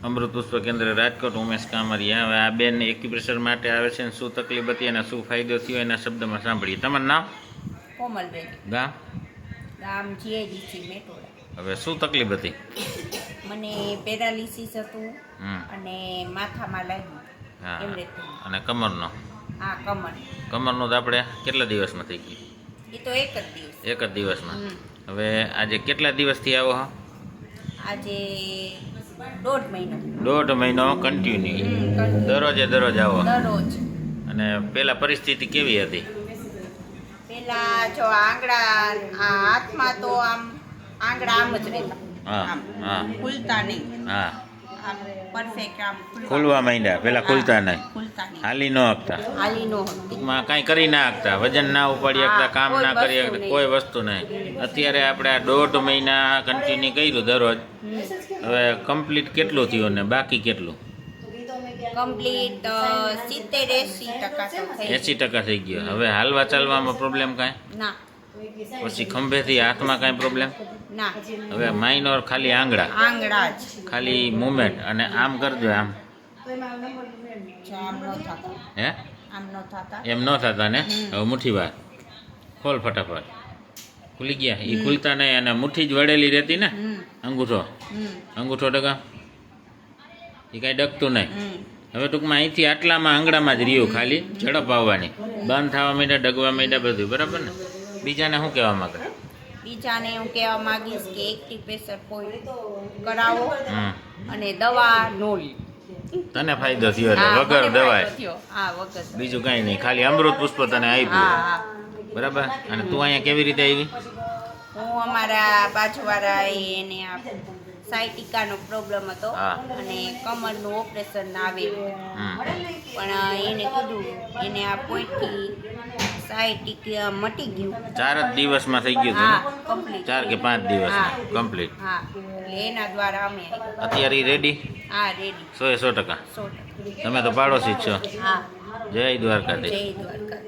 અમૃત પુષ્પ કેન્દ્ર રાજકોટ ઉમેશ કામરિયા. હવે આ બેન એક્યુપ્રેશર માટે આવે છે ને શું તકલીફ હતી અને શું ફાયદો થયો એના શબ્દમાં સાંભળીએ. તમારું નામ? કોમલબેન. ગામ? ગામ જીઆઈડીસી મેટોડા. હવે શું તકલીફ હતી? મને પેરાલિસિસ હતું હમ. અને માથામાં લાગ્યું. હા. એમને અને કમરનો? હા, કમર. કમરનો તો આપણે કેટલા દિવસમાં થઈ ગયું? એ તો એક જ દિવસ. એક જ દિવસમાં. હમ. હવે આજે કેટલા દિવસથી આવો હો? આજે 1.5 મહિનો. 1.5 મહિનો કન્ટિન્યુ દરરોજ આવો? દરરોજ. અને પેલા પરિસ્થિતિ કેવી હતી? પેલા જો આંગળા આ હાથમાં તો આંગળા આમ જ રહેતા. હા, આમ હા. ખુલતા નહીં. હા, આમ પરફેક્ટ આમ ખુલવા માંડ્યા. પેલા ખુલતા નહીં, ખુલતા નહીં. હાલી ન આપતા, હાલી નો હતી. ટૂંકમાં કાંઈ કરી ના શકતા, વજન ના ઉપાડી શકતા, હા, કામ કોઈ ના કરી વસ્તુ શકતા, નહીં. કોઈ વસ્તુ નહીં. અત્યારે આપણે આ 1.5 મહિના કન્ટિન્યુ કર્યું દરરોજ. હવે કમ્પ્લીટ કેટલું થયું ને બાકી કેટલું? કમ્પ્લીટ 70-80% તો થઈ 80% થઈ ગયો. હવે હાલવા ચાલવામાં પ્રોબ્લેમ કાંઈ? ના. પછી ખંભેથી હાથમાં કાંઈ પ્રોબ્લેમ? ના. હવે માઇનોર ખાલી આંગળા, આંગળા જ. ખાલી મુવમેન્ટ. અને આમ કરજો, આમ. જો આમ નો થતા. હે? આમ નો થતા. એમ ન થતા ને? હવે મુઠ્ઠી વાર ખોલ ફટાફટ. ખુલી ગયા? એ ખુલતા નહીં અને મુઠ્ઠી જ વળેલી રહેતી ને? અંગૂઠો અંગૂઠો ડગા એ કાંઈ ડગતું નહીં. હવે ટૂંકમાં અહીંથી આટલામાં આંગળામાં જ રહ્યું, ખાલી ઝડપ આવવાની. બંધ થવા માંડ્યા, ડગવા માંડ્યા, બધું બરાબર ને? બીજાને શું કહેવા માંગે? બીજાને હું કહેવા માંગીશ કે એક્યુપ્રેશર પોઈન્ટ કરાવો હમ. અને દવા નો લો. તને ફાયદો થયો એટલે હા, વગર મને દવાય, ફાયદો થયો. હા, વગર. બીજું કાંઈ નહીં, ખાલી અમૃત પુષ્પ તને હા, આપ્યું. હા. બરાબર. અને તું અહીંયા કેવી રીતે આવી? હું અમારા બાજુવાળા એને આ સાયટિકાનો પ્રોબ્લેમ હતો હા. અને કમરનું ઓપરેશન આવેલું હમ. પણ એને કીધું એને આ પોઈન્ટથી સાયટિક મટી ગયું. 4 જ દિવસમાં થઈ ગયું હા, હતું કમ્પ્લીટ. 4 કે 5 દિવસમાં હા. કમ્પ્લીટ. હા, એટલે એના દ્વારા અમે આવ્યા. અત્યારે રેડી? હા, રેડી. 100% 100%. તમે તો પાડોશી જ છો. હા, જય દ્વારકાધીશ. જય દ્વારકા.